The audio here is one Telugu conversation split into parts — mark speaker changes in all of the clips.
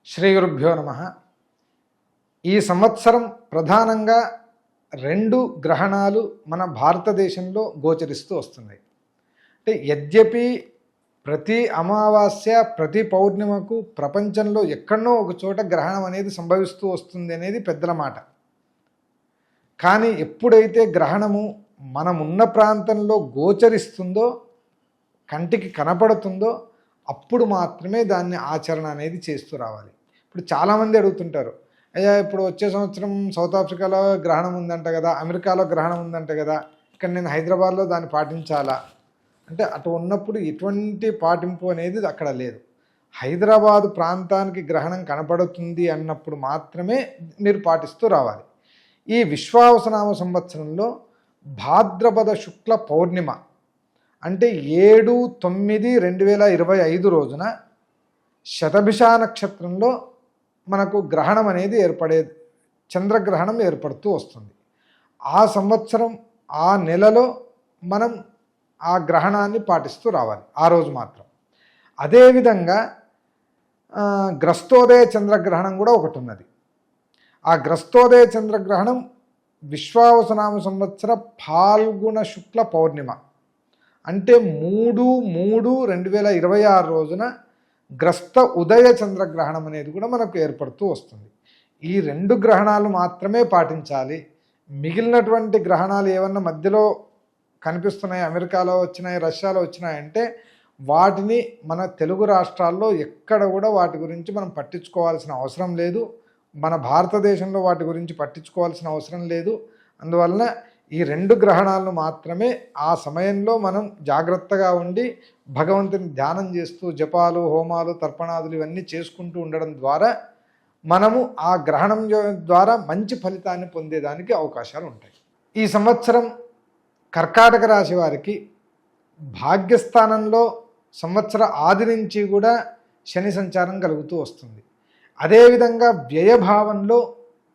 Speaker 1: శ్రీ గురుభ్యో నమః. ఈ సంవత్సరం ప్రధానంగా 2 గ్రహణాలు మన భారతదేశంలో గోచరిస్తూ వస్తున్నాయి. అంటే యద్యపి ప్రతి అమావాస్య ప్రతి పౌర్ణిమకు ప్రపంచంలో ఎక్కడనో ఒక చోట గ్రహణం అనేది సంభవిస్తూ వస్తుంది అనేది పెద్దల మాట. కానీ ఎప్పుడైతే గ్రహణము మనమున్న ప్రాంతంలో గోచరిస్తుందో, కంటికి కనపడుతుందో, అప్పుడు మాత్రమే దాన్ని ఆచరణ అనేది చేస్తూ రావాలి. ఇప్పుడు చాలామంది అడుగుతుంటారు, అయ్యా ఇప్పుడు వచ్చే సంవత్సరం సౌత్ ఆఫ్రికాలో గ్రహణం ఉందంట కదా, అమెరికాలో గ్రహణం ఉందంట కదా, ఇక్కడ నేను హైదరాబాద్లో దాన్ని పాటించాలా అంటే, అటు ఉన్నప్పుడు ఎటువంటి పాటింపు అనేది అక్కడ లేదు. హైదరాబాదు ప్రాంతానికి గ్రహణం కనపడుతుంది అన్నప్పుడు మాత్రమే మీరు పాటిస్తూ రావాలి. ఈ విశ్వావసనామ సంవత్సరంలో భాద్రపద శుక్ల పౌర్ణిమ అంటే 7/9/2025 రోజున శతభిష నక్షత్రంలో మనకు గ్రహణం అనేది చంద్రగ్రహణం ఏర్పడుతూ వస్తుంది. ఆ సంవత్సరం ఆ నెలలో మనం ఆ గ్రహణాన్ని పాటిస్తూ రావాలి ఆ రోజు మాత్రం. అదేవిధంగా గ్రస్తోదయ చంద్రగ్రహణం కూడా ఒకటి ఉన్నది. ఆ గ్రస్తోదయ చంద్రగ్రహణం విశ్వావసనామ సంవత్సర ఫాల్గుణ శుక్ల పౌర్ణిమ అంటే 3/3/2026 రోజున గ్రస్త ఉదయ చంద్రగ్రహణం అనేది కూడా మనకు ఏర్పడుతూ వస్తుంది. ఈ 2 గ్రహణాలు మాత్రమే పాటించాలి. మిగిలినటువంటి గ్రహణాలు ఏమన్నా మధ్యలో కనిపిస్తున్నాయి, అమెరికాలో వచ్చినాయి, రష్యాలో వచ్చినాయంటే వాటిని మన తెలుగు రాష్ట్రాల్లో ఎక్కడ కూడా వాటి గురించి మనం పట్టించుకోవాల్సిన అవసరం లేదు. మన భారతదేశంలో వాటి గురించి పట్టించుకోవాల్సిన అవసరం లేదు. అందువలన ఈ 2 గ్రహణాలను మాత్రమే ఆ సమయంలో మనం జాగ్రత్తగా ఉండి భగవంతుని ధ్యానం చేస్తూ జపాలు, హోమాలు, తర్పణాదులు ఇవన్నీ చేసుకుంటూ ఉండడం ద్వారా మనము ఆ గ్రహణం ద్వారా మంచి ఫలితాన్ని పొందేదానికి అవకాశాలు ఉంటాయి. ఈ సంవత్సరం కర్కాటక రాశి వారికి భాగ్యస్థానంలో సంవత్సర ఆది నుంచి కూడా శని సంచారం కలుగుతూ వస్తుంది. అదేవిధంగా వ్యయభావంలో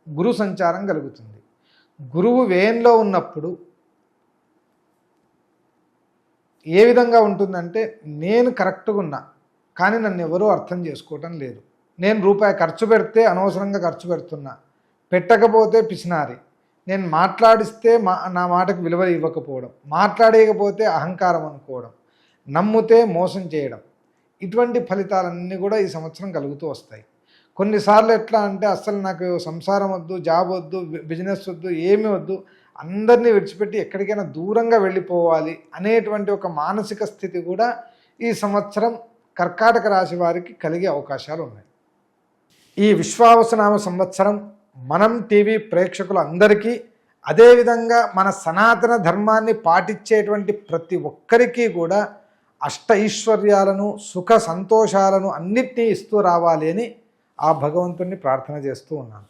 Speaker 1: గురు సంచారం కలుగుతుంది. గురువు వ్యయంలో ఉన్నప్పుడు ఏ విధంగా ఉంటుందంటే, నేను కరెక్ట్గా ఉన్నా కానీ నన్ను ఎవరూ అర్థం చేసుకోవటం లేదు, నేను రూపాయి ఖర్చు పెడితే అనవసరంగా ఖర్చు పెడుతున్నా, పెట్టకపోతే పిసినారి, నేను మాట్లాడిస్తే నా మాటకు విలువ ఇవ్వకపోవడం, మాట్లాడేయకపోతే అహంకారం అనుకోవడం, నమ్మితే మోసం చేయడం, ఇటువంటి ఫలితాలన్నీ కూడా ఈ సంవత్సరం కలుగుతూ వస్తాయి. కొన్నిసార్లు ఎట్లా అంటే, అస్సలు నాకు సంసారం వద్దు, జాబ్ వద్దు, బిజినెస్ వద్దు, ఏమీ వద్దు, అందరినీ విడిచిపెట్టి ఎక్కడికైనా దూరంగా వెళ్ళిపోవాలి అనేటువంటి ఒక మానసిక స్థితి కూడా ఈ సంవత్సరం కర్కాటక రాశి వారికి కలిగే అవకాశాలు ఉన్నాయి. ఈ విశ్వావసనామ సంవత్సరం మనం టీవీ ప్రేక్షకులందరికీ, అదేవిధంగా మన సనాతన ధర్మాన్ని పాటించేటువంటి ప్రతి ఒక్కరికి కూడా అష్ట ఐశ్వర్యాలను, సుఖ సంతోషాలను అన్నిటినీ ఇస్తూ రావాలి అని ఆ భగవంతుణ్ణి ప్రార్థన చేస్తూ ఉన్నాను.